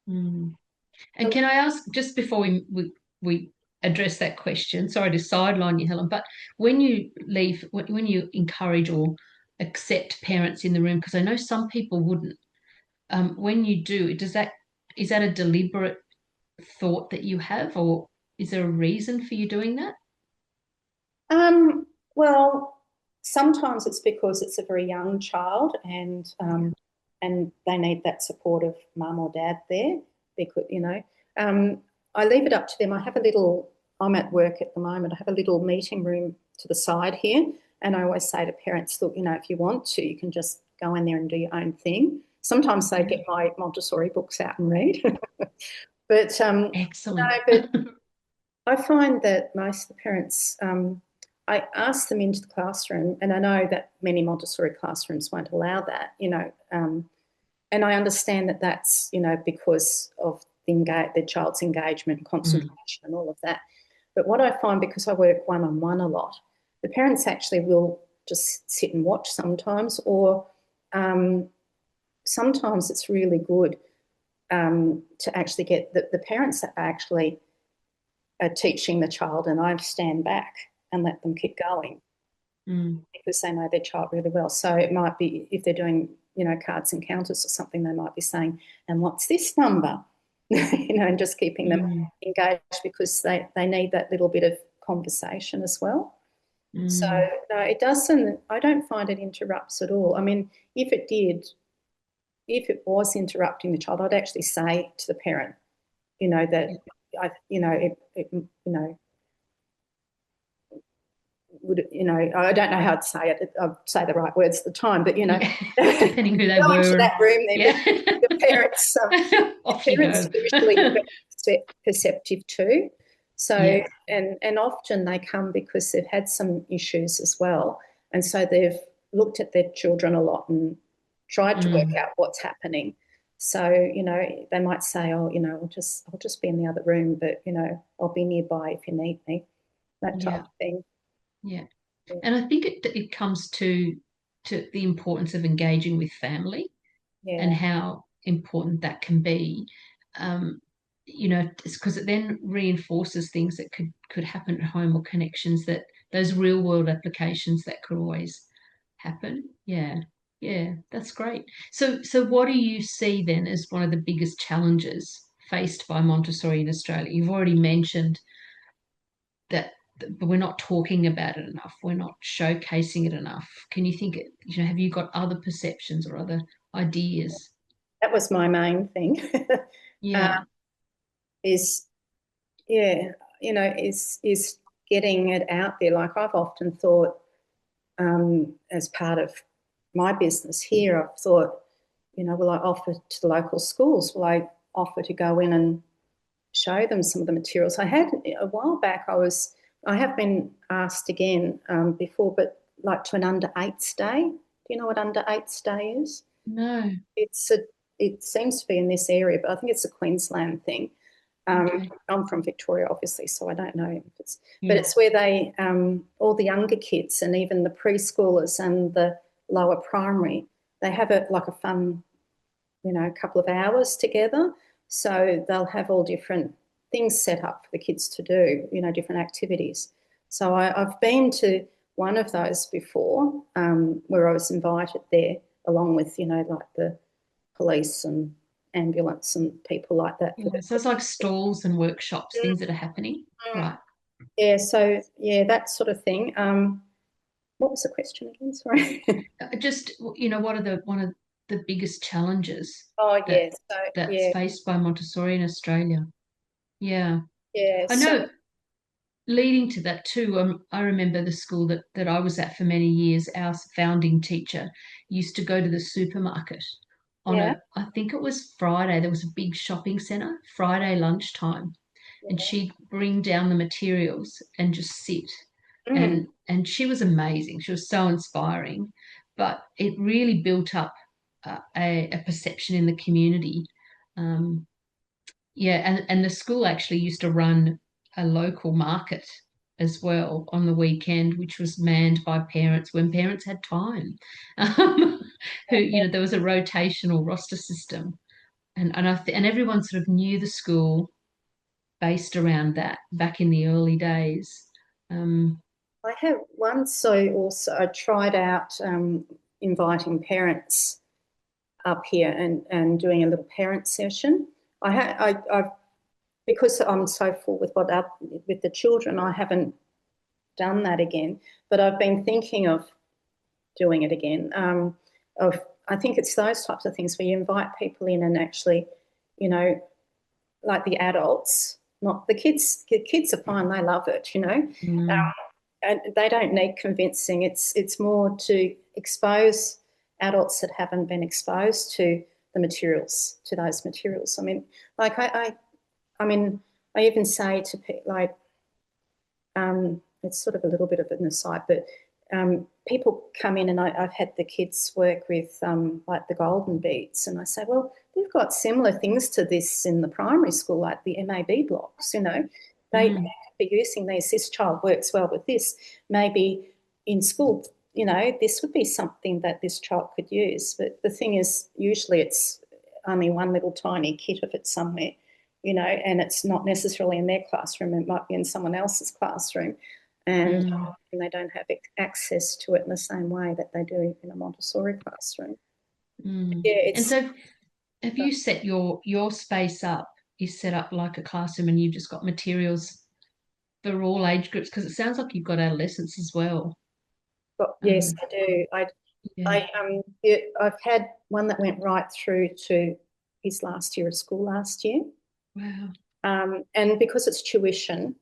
Mm. And can I ask, just before we address that question, sorry to sideline you, Helen, but when you leave, when you encourage or accept parents in the room, because I know some people wouldn't, when you do, is that a deliberate thought that you have, or is there a reason for you doing that? Well, sometimes it's because it's a very young child, and they need that support of mum or dad there. Because I leave it up to them. I have a little. I'm at work at the moment. I have a little meeting room to the side here, and I always say to parents, look, if you want to, you can just go in there and do your own thing. Sometimes they get my Montessori books out and read, but Excellent. but I find that most of the parents, I ask them into the classroom, and I know that many Montessori classrooms won't allow that, and I understand that that's, because of the child's engagement, concentration, and all of that. But what I find, because I work one-on-one a lot, the parents actually will just sit and watch sometimes, or sometimes it's really good to actually get the parents that actually are teaching the child, and I stand back and let them keep going because they know their child really well. So it might be, if they're doing, cards and counters or something, they might be saying, and what's this number? And just keeping them engaged, because they need that little bit of conversation as well. So no, it doesn't, I don't find it interrupts at all. I mean, if it was interrupting the child, I'd actually say to the parent, that I don't know how to say it. I'd say the right words at the time, but depending who they go were. into that room then. Yeah. The parents, Off you parents go. are usually very perceptive too. So Yeah. and often they come because they've had some issues as well, and so they've looked at their children a lot and tried to work out what's happening. So they might say, "Oh, I'll just be in the other room, but I'll be nearby if you need me." That type of thing. Yeah. And I think it comes to the importance of engaging with family and Yeah. how important that can be. Because it then reinforces things that could happen at home, or connections, that those real world applications that could always happen. Yeah. Yeah, that's great. So what do you see then as one of the biggest challenges faced by Montessori in Australia? You've already mentioned that, but we're not talking about it enough. We're not showcasing it enough. Can you think, have you got other perceptions or other ideas? That was my main thing. Yeah. Is yeah, is getting it out there. Like I've often thought, as part of my business here, I've thought, will I offer to the local schools? Will I offer to go in and show them some of the materials? I had a while back. I have been asked again before, but like to an under eights day. Do you know what under eights day is? No. It seems to be in this area, but I think it's a Queensland thing. Okay. I'm from Victoria, obviously, so I don't know if it's, Yeah. but it's where they, all the younger kids and even the preschoolers and the lower primary, they have like a fun, couple of hours together. So they'll have all different things set up for the kids to do, different activities. So I've been to one of those before, where I was invited there along with, like the police and ambulance and people like that. Yeah. So it's like stalls and workshops, things that are happening. Right. Yeah, so yeah, that sort of thing. What was the question again? Sorry. Just, what are one of the biggest challenges Oh yeah, that's faced by Montessori in Australia? Yeah. yeah. I know, leading to that too, I remember the school that I was at for many years, our founding teacher used to go to the supermarket on Yeah. I think it was Friday, there was a big shopping centre, Friday lunchtime, and she'd bring down the materials and just sit. And she was amazing. She was so inspiring, but it really built up a perception in the community. Um, yeah, and the school actually used to run a local market as well on the weekend, which was manned by parents when parents had time. There was a rotational roster system, and everyone sort of knew the school based around that back in the early days. I have once, so also I tried out inviting parents up here and doing a little parent session. I've because I'm so full with with the children, I haven't done that again. But I've been thinking of doing it again. I think it's those types of things where you invite people in and actually, like the adults, not the kids. The kids are fine; they love it, Mm. and they don't need convincing. It's more to expose adults that haven't been exposed to those materials. I mean, like I mean, I even say to like, it's sort of a little bit of an aside, but people come in and I've had the kids work with like the golden beads, and I say, well, they've got similar things to this in the primary school, like the MAB blocks. They could be using these. This child works well with this. Maybe in school, this would be something that this child could use. But the thing is, usually it's only one little tiny kit of it somewhere. And it's not necessarily in their classroom. It might be in someone else's classroom, and they don't have access to it in the same way that they do in a Montessori classroom. Yeah, And so, have you set your space up? Is set up like a classroom, and you've just got materials for all age groups? Because it sounds like you've got adolescents as well. yes, I do. Yeah. I've had one that went right through to his last year of school last year. Wow. And because it's tuition,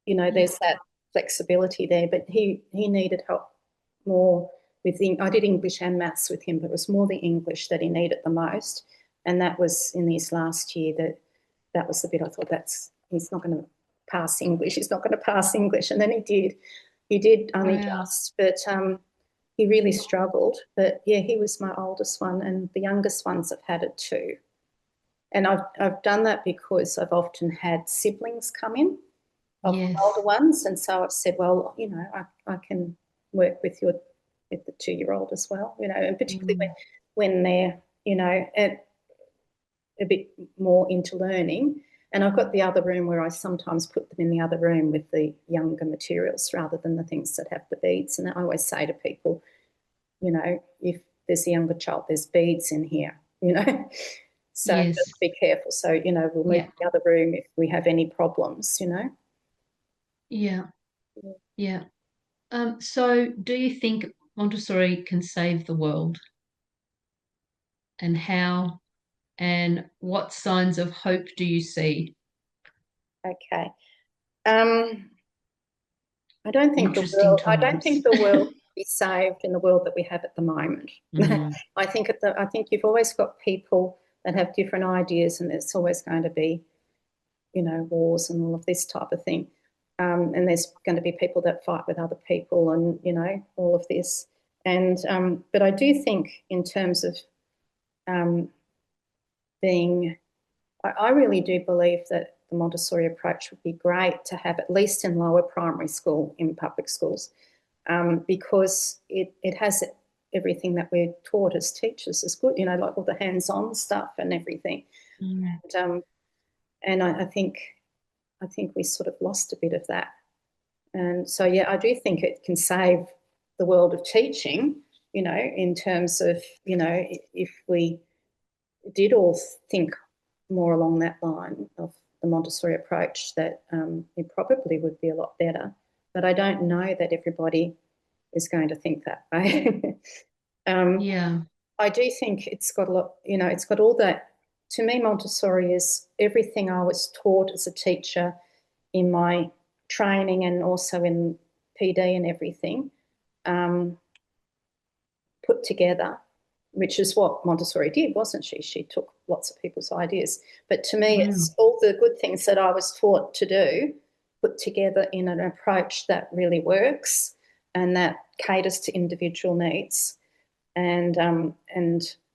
there's that flexibility there. But he needed help more with I did English and maths with him, but it was more the English that he needed the most. And that was in his last year that was the bit I thought he's not going to pass English. He's not going to pass English. And then he did. He did only just, but he really struggled. But yeah, he was my oldest one, and the youngest ones have had it too. And I've done that because I've often had siblings come in of the older ones, and so I've said, well, I can work with the 2-year-old as well, and particularly when they're, a bit more into learning. And I've got the other room where I sometimes put them in the other room with the younger materials rather than the things that have the beads. And I always say to people, if there's a younger child, there's beads in here, So just be careful. So, we'll move to the other room if we have any problems, Yeah. Yeah. So do you think Montessori can save the world? And how, and what signs of hope do you see? Okay. I don't think interesting I don't times. think the world can be saved in the world that we have at the moment. Mm, I think you've always got people that have different ideas, and there's always going to be, wars and all of this type of thing. And there's going to be people that fight with other people, and all of this. And but I do think in terms of um, being, I really do believe that the Montessori approach would be great to have, at least in lower primary school in public schools, because it has everything that we're taught as teachers is good, like all the hands-on stuff and everything. mm, And I think we sort of lost a bit of that. And so, yeah, I do think it can save the world of teaching, in terms of, if we did all think more along that line of the Montessori approach, that it probably would be a lot better. But I don't know that everybody is going to think that way. yeah. I do think it's got a lot, it's got all that. To me, Montessori is everything I was taught as a teacher in my training and also in PD and everything, put together, which is what Montessori did, wasn't she? She took lots of people's ideas. But to me, Mm, it's all the good things that I was taught to do put together in an approach that really works and that caters to individual needs. And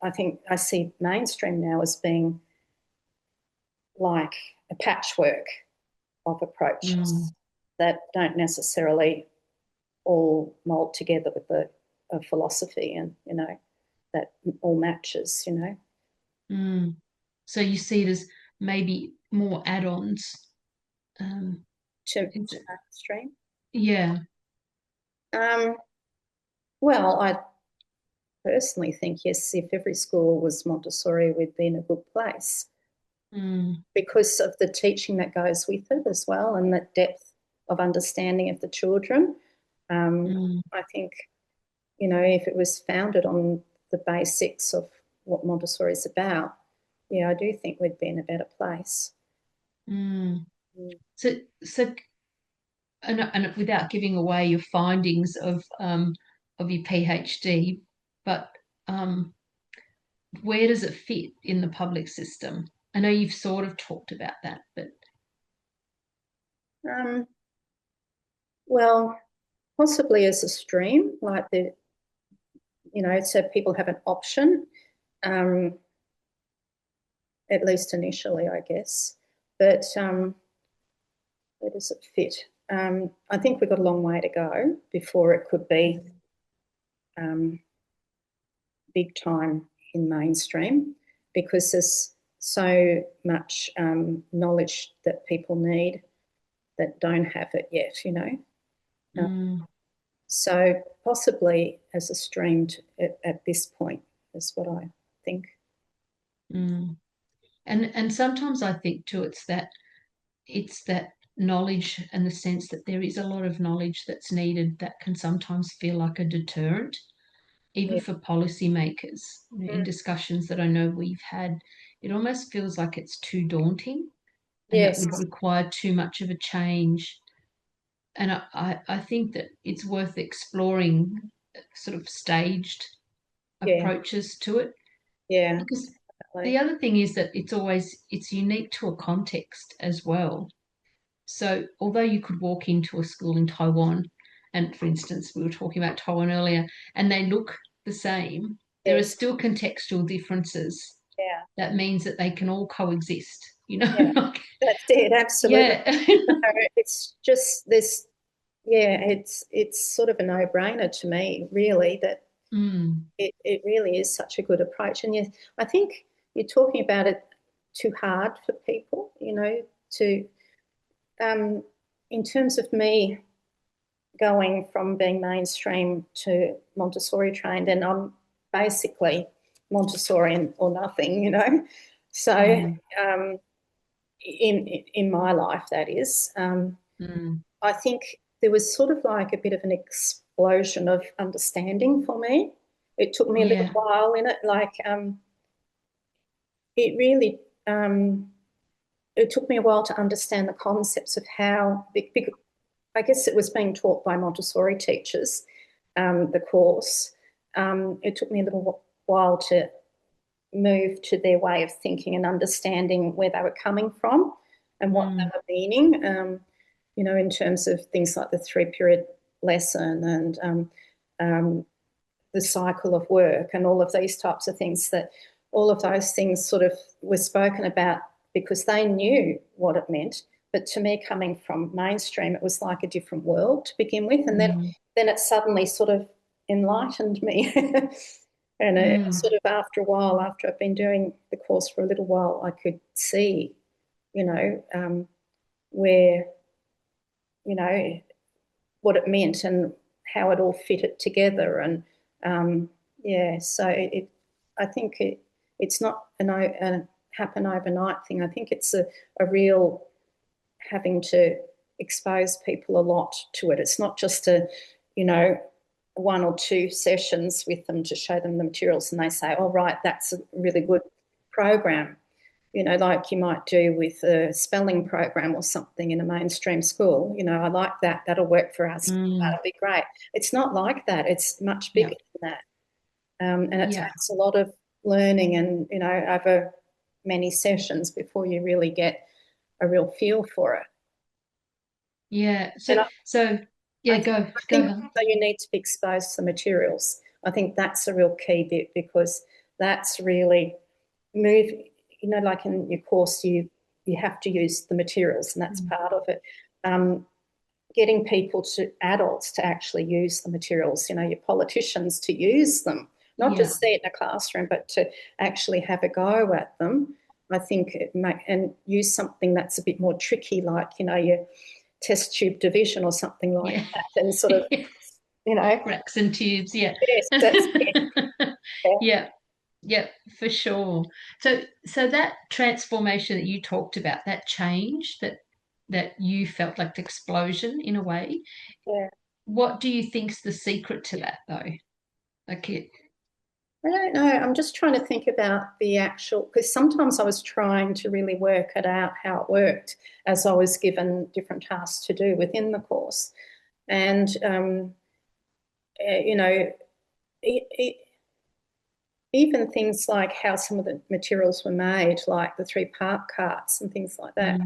I think I see mainstream now as being like a patchwork of mm, approaches that don't necessarily all mold together with a philosophy, and that all matches. mm. So you see it as maybe more add-ons. To Is it? mainstream. Yeah. Um, well, I personally think yes, if every school was Montessori, we'd be in a good place Mm, because of the teaching that goes with it as well, and the depth of understanding of the children. mm, I think if it was founded on the basics of what Montessori is about, yeah, I do think we'd be in a better place. mm. Mm. So, and without giving away your findings of your PhD, but where does it fit in the public system? I know you've sort of talked about that, but Um, well, possibly as a stream, like so people have an option, um, at least initially, I guess. But where does it fit? I think we've got a long way to go before it could be um, big time in mainstream, because there's so much knowledge that people need that don't have it yet. Uh, mm, so possibly as a stream at this point is what I think. mm. And sometimes I think too, it's that knowledge and the sense that there is a lot of knowledge that's needed that can sometimes feel like a deterrent, even Yeah. for policymakers. In Mm. discussions that I know we've had, it almost feels like it's too daunting and that Yes. would require too much of a change. And I think that it's worth exploring sort of staged Yeah. approaches to it, Yeah. because the Definitely. other thing is that it's unique to a context as well. So although you could walk into a school in Taiwan, and for instance, we were talking about Taiwan earlier, and they look the same, there are Yes. still contextual differences. Yeah. That means that they can all coexist, Yeah. Like, That's it. Absolutely. yeah. It's just this. Yeah. It's sort of a no-brainer to me, really, that Mm, it really is such a good approach. And yes, I think you're talking about it too hard for people, to um, in terms of me going from being mainstream to Montessori trained, and I'm basically Montessorian or nothing. So mm, um, in my life, that is, mm, I think there was sort of like a bit of an explosion of understanding for me. It took me a little yeah. while in it, like it really. It took me a while to understand the concepts of how I guess it was being taught by Montessori teachers, the course. It took me a little while to move to their way of thinking and understanding where they were coming from and what they were meaning, in terms of things like the 3-period lesson and the cycle of work and all of these types of things, that all of those things sort of were spoken about because they knew what it meant. But to me, coming from mainstream, it was like a different world to begin with. And then it suddenly sort of enlightened me. And sort of after a while, after I've been doing the course for a little while, I could see, where, what it meant and how it all fitted together. And, so I think it's not a happen overnight thing. I think it's a real having to expose people a lot to it. It's not just one or two sessions with them to show them the materials and they say, oh, right, that's a really good program, like you might do with a spelling program or something in a mainstream school. I like that. That'll work for us. That'll be great. It's not like that. It's much bigger than that. And it takes a lot of learning and, over many sessions before you really get a real feel for it. Yeah. I think Helen. so you need to be exposed to the materials. I think that's a real key bit because that's really like in your course, you have to use the materials and that's part of it. Getting adults to actually use the materials, your politicians to use them, not just see it in a classroom, but to actually have a go at them. I think and use something that's a bit more tricky, like, your test tube division or something like that, and sort of, racks and tubes. Yeah. Yes, that's it. Yeah, for sure. So that transformation that you talked about, that change that you felt like the explosion in a way. Yeah. What do you think's the secret to that though? Like I don't know. I'm just trying to think about the actual, because sometimes I was trying to really work it out how it worked as I was given different tasks to do within the course. And, even things like how some of the materials were made, like the 3-part carts and things like that.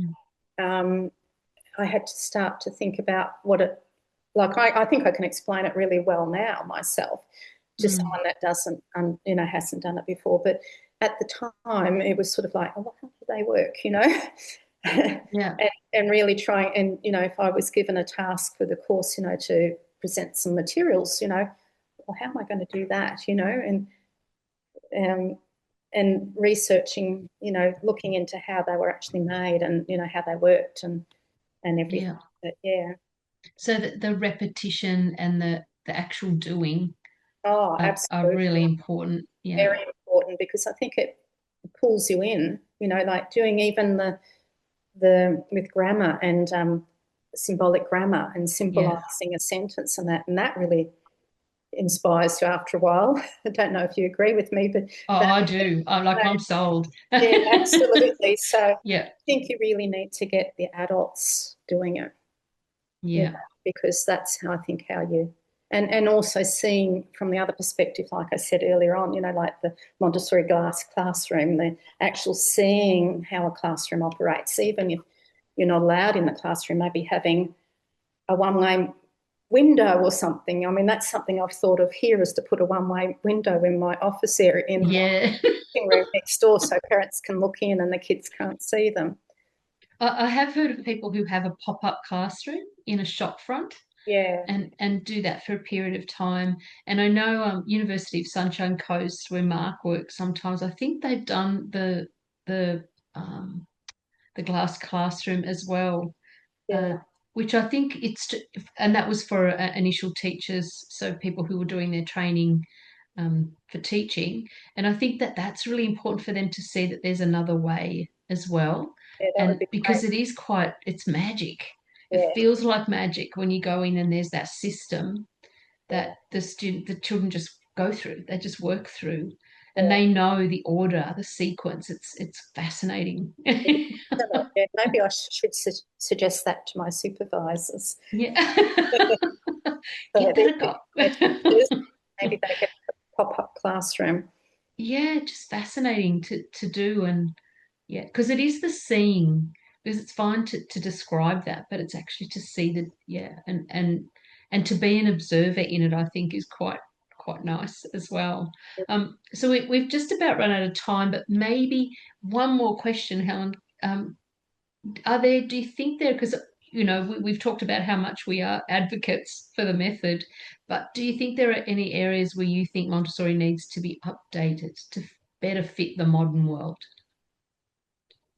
I had to start to think about what it, like I think I can explain it really well now myself to someone that doesn't, hasn't done it before. But at the time, it was sort of like, oh, well, how do they work, Yeah. and really trying, and, if I was given a task for the course, to present some materials, well, how am I going to do that, and researching, looking into how they were actually made and, how they worked and everything. But, so the repetition and the actual doing Oh, are absolutely. really important. Yeah. Very important, because I think it pulls you in, like doing even the with grammar and symbolic grammar and symbolizing a sentence and that really inspires you after a while. I don't know if you agree with me, but I do. I'm sold. Yeah, absolutely. So Yeah. I think you really need to get the adults doing it. Yeah. Because that's how I think how you and also seeing from the other perspective, like I said earlier on, like the Montessori glass classroom, the actual seeing how a classroom operates, even if you're not allowed in the classroom, maybe having a one-way window or something. I mean, that's something I've thought of here, is to put a one-way window in my office area, in my room next door, so parents can look in and the kids can't see them. I have heard of people who have a pop-up classroom in a shop front. Yeah. And do that for a period of time. And I know University of Sunshine Coast, where Mark works, sometimes I think they've done the glass classroom as well. Yeah. Which I think and that was for initial teachers, so people who were doing their training for teaching. And I think that that's really important for them to see that there's another way as well. Yeah, that would And be because great. it's magic. Yeah. It feels like magic when you go in and there's that system that the children just go through. They just work through. and Yeah. they know the order, the sequence. It's fascinating. Yeah, maybe I should suggest that to my supervisors. Yeah. So Give that a go. their teachers, maybe they get a pop-up classroom. Yeah, just fascinating to do. And yeah, because it is the seeing, because it's fine to describe that, but it's actually to see the, yeah, and to be an observer in it, I think is quite nice as well. So we've just about run out of time, but maybe one more question, Helen. Do you think there, because we've talked about how much we are advocates for the method, but do you think there are any areas where you think Montessori needs to be updated to better fit the modern world?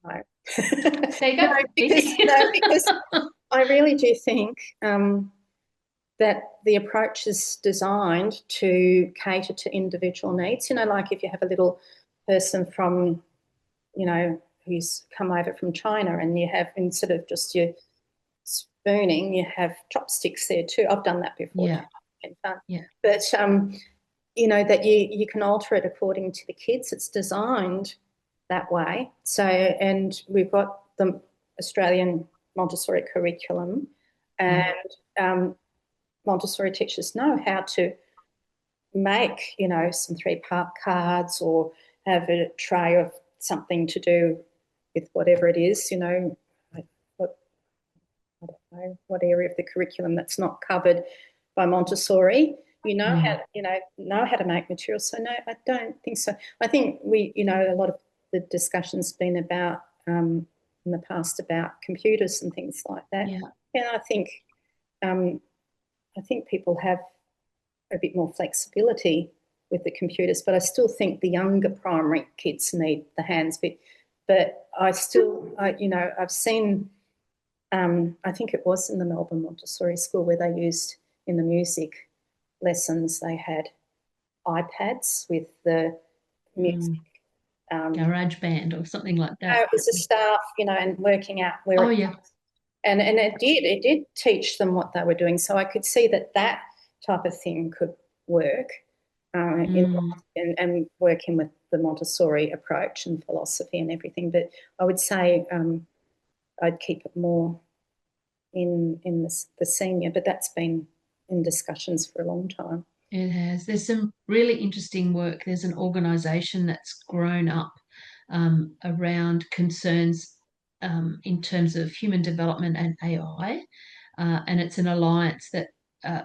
No. There you No, go. because Easy. I really do think that the approach is designed to cater to individual needs. Like if you have a little person from, who's come over from China, and you have, instead of just your spooning, you have chopsticks there too. I've done that before. Yeah. It's fun. Yeah. But that you can alter it according to the kids. It's designed that way. So, and we've got the Australian Montessori curriculum, and Montessori teachers know how to make, some three-part cards, or have a tray of something to do with whatever it is, what, I don't know, what area of the curriculum that's not covered by Montessori. Know how to make materials. So no, I don't think so. I think a lot of the discussion's been about in the past about computers and things like that. Yeah. And I think people have a bit more flexibility with the computers, but I still think the younger primary kids need the hands bit. But I've seen, I think it was in the Melbourne Montessori School where they used, in the music lessons, they had iPads with the music. Garage band or something like that. It was a staff, and working out where Oh it yeah. and it did teach them what they were doing. So I could see that type of thing could work and working with the Montessori approach and philosophy and everything. But I would say I'd keep it more in the senior, but that's been in discussions for a long time. It has. There's some really interesting work. There's an organisation that's grown up around concerns in terms of human development and AI, and it's an alliance that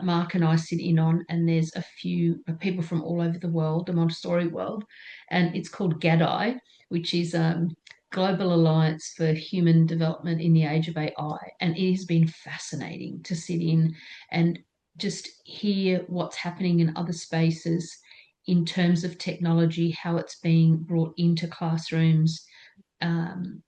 Mark and I sit in on. And there's a few people from all over the world, the Montessori world, and it's called GADI, which is Global Alliance for Human Development in the Age of AI, and it has been fascinating to sit in and just hear what's happening in other spaces in terms of technology, how it's being brought into classrooms, um,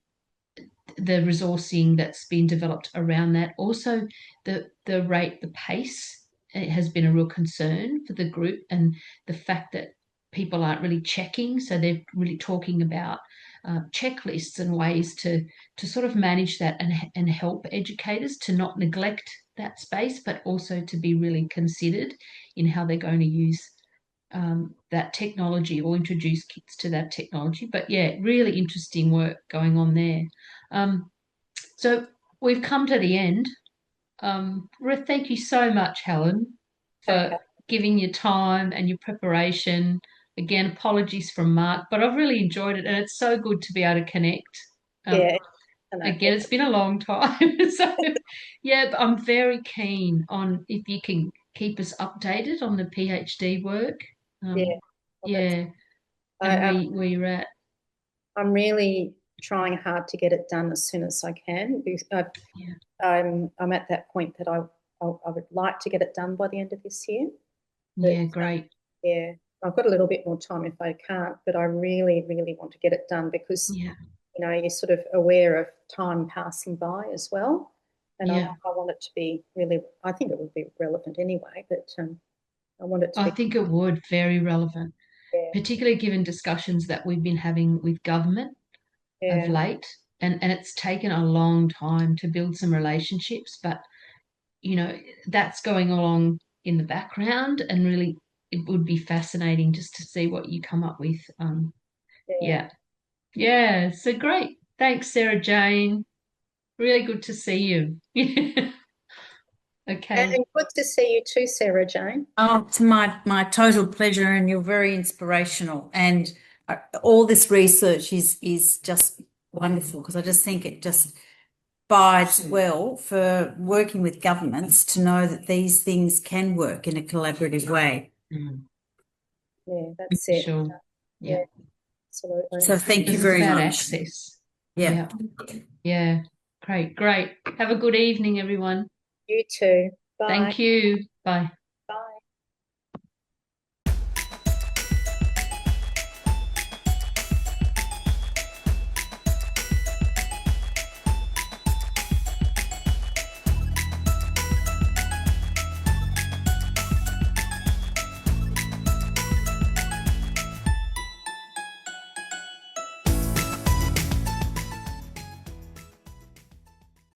the resourcing that's been developed around that. Also, the rate, the pace, it has been a real concern for the group, and the fact that people aren't really checking. So they're really talking about checklists and ways to sort of manage that and help educators to not neglect that space, but also to be really considered in how they're going to use that technology or introduce kids to that technology. But yeah, really interesting work going on there. So we've come to the end. Ruth, thank you so much, Helen, for Okay. giving your time and your preparation. Again, apologies from Mark, but I've really enjoyed it, and it's so good to be able to connect. Yeah. I know. Again, it's been a long time. So, yeah, but I'm very keen on if you can keep us updated on the PhD work. Yeah. Well, Yeah, and I, where you're at. I'm really trying hard to get it done as soon as I can, because Yeah, I'm at that point that I would like to get it done by the end of this year. But yeah, great. yeah, I've got a little bit more time if I can't, but I really, really want to get it done because, Yeah, you're sort of aware of time passing by as well. And I yeah. want it to be really, I think it would be relevant anyway, but I want it to I be, think it would, very relevant, yeah, particularly given discussions that we've been having with government of yeah, late. And it's taken a long time to build some relationships, but that's going along in the background, and really it would be fascinating just to see what you come up with. Yeah. Yeah. So great. Thanks, Sarah Jane. Really good to see you. Okay. And good to see you too, Sarah Jane. Oh, it's my total pleasure, and you're very inspirational. And all this research is just wonderful, because I just think it just bodes well for working with governments to know that these things can work in a collaborative way. Yeah, that's it. Sure. Yeah, Yeah. absolutely. So thank you It's very about much. access. Yeah. Yeah. Great. Have a good evening, everyone. You too. Bye. Thank you. Bye.